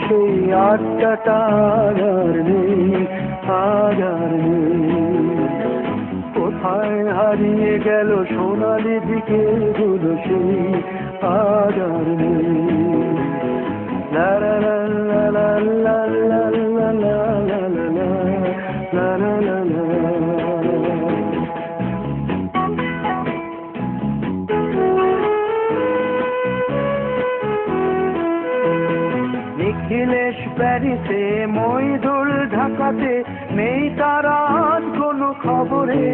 সেই আড্ডাটা আর নেই, আজ আর নেই। কোথায় হারিয়ে গেল সোনালি বিকেলগুলো সেই আজ আর নেই। লা লা লা লা লা লা লা লা লা লা লা লা লা লা। নিখিলেশ প্যারিসে, মইদুল ঢাকাতে, নেই তার আজ কোনো খবরে।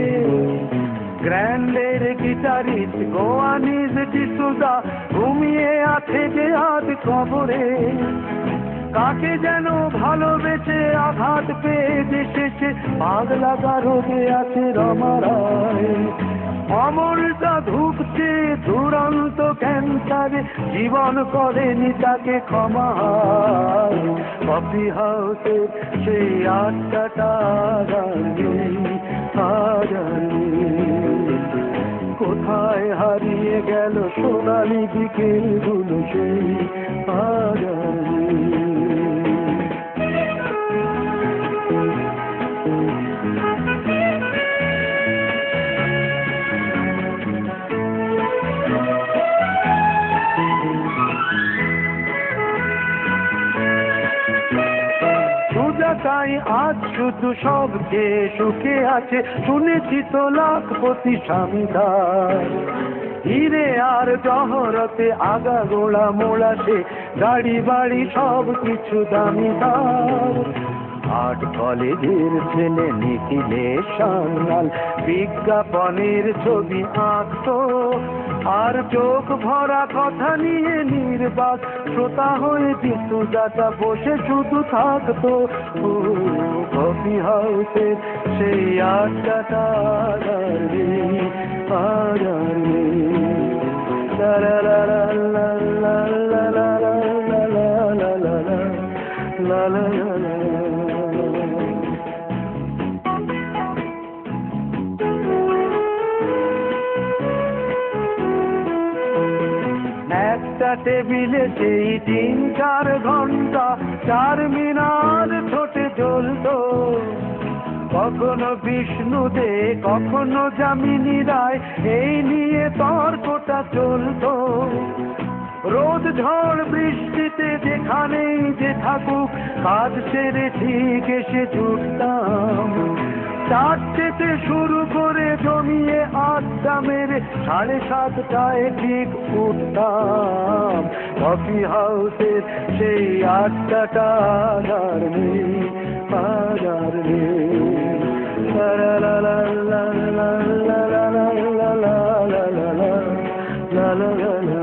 গ্র্যান্ডের গিটারিস্ট গোয়ানিজ ডিসুজা ঘুমিয়ে আছে যে আজ কবরে। কাকে যেন ভালোবেসে আঘাত পেয়ে দেশেছে, পাগলা রোগে আছে রমা রায়। অমলটা ধুকছে দুরন্ত ক্যান্সারে, জীবন করেনি তাকে ক্ষমা। কফি হাউসে সেই আড্ডাটা আর নেই, আজ আর নেই। কোথায় হারিয়ে গেল সোনালি বিকেলগুলো সেই আজ আর নেই। তাই আজ শুধু সবকে সুখে আছে, শুনেছি তো লাখপতি স্বামীদার। হিরে আর জহরতে আগা গোড়া মোড়াতে, গাড়ি বাড়ি সব কিছু দামিদার। আর্ট কলেজের ছেলে নিখিলেশ সান্যাল বিজ্ঞাপনের ছবি আঁকতো, আর চোখ ভরা কথা নিয়ে নির্বাক শ্রোতা হয়ে ডিসুজাটা বসে শুধু থাকতো। কফি হাউসের সেই আড্ডাটা আর নেই, আজ আর নেই। লা লা লা লা লা লা লা লা লা লা লা লা লা লা। একটা টেবিলে সেই 3-4 ঘন্টা চারমিনার ছোটে জ্বলতো। কখনো বিষ্ণু দে, কখনো যামিনী রায়, এই নিয়ে তর্কটা চলতো। রোদ ঝড় বৃষ্টিতে যেখানেই যে থাকুক, কাজ সেরে ঠিক এসে ছুটতাম। 4টেতে শুরু করে জমিয়ে আড্ডা মেরে 7:30টায় ঠিক উঠতাম। কফি হাউসের সেই আড্ডাটা আর নেই, আজ আর নেই। লা লা লা লা লা লা লা লা লা লা লা লা লা লা লা।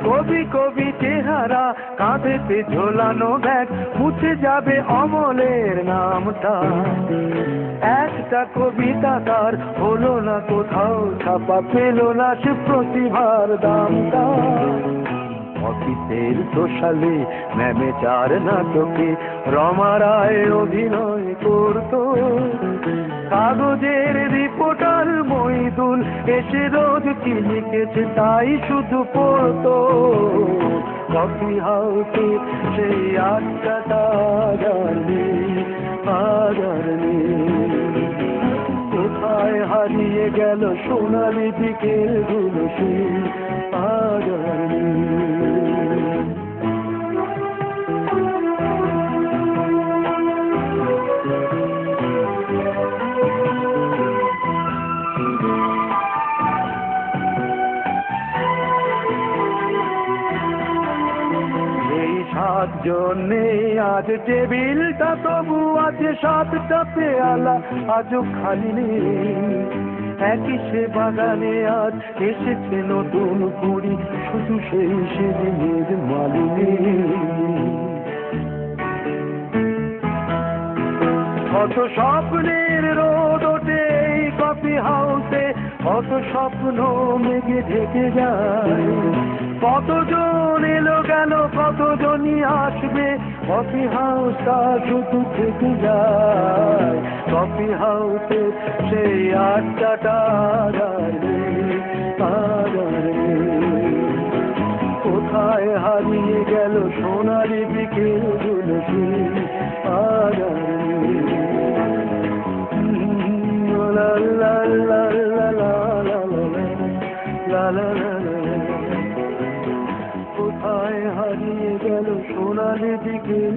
কবি কবি চেহারা, কাঁধেতে ঝোলানো ব্যাগ, মুছে যাবে অমলের নামটা। একটা কবিতা তার হলো না কোথাও ছাপা, পেল না সে প্রতিভার দামটা। অফিসের সোশ্যালে ম্যামে 4 নাটকে রমা রায় অভিনয় করতো। কাগজের রিপোর্টার মইদুল এসে রোজ কি লিখেছে তাই শুধু পড়তো। কফি হাউসে সেই আড্ডাটা আর নেই, আজ আর নেই। কোথায় হারিয়ে গেল সোনালি বিকেলগুলো সেই আজ আর নেই। জন্যে আজ টেবিলটা তবু আছে 7টা পেয়ালা আজও খালি নেই। একই সে বাগানে আজ এসেছে নতুন কুড়ি, শুধু সেই সেদিনের মালিনী। কত স্বপ্নের রোদ ওঠে এই কফি হাউসে, কত স্বপ্ন মেঘে ঢেকে যায়। কতজন এলো গেল, কত আসবে কফি হাউসটা শুধু থেকে যায় কফি হাউসে সেই আড্ডাটা আর নেই, আর নেই। কোথায় হারিয়ে গেল সোনালি বিকেলগুলো সেই আর নেই। লা লা লা লা লা লা লা লা লা লা। কোথায় হারিয়ে গেল সোনালি বিকেল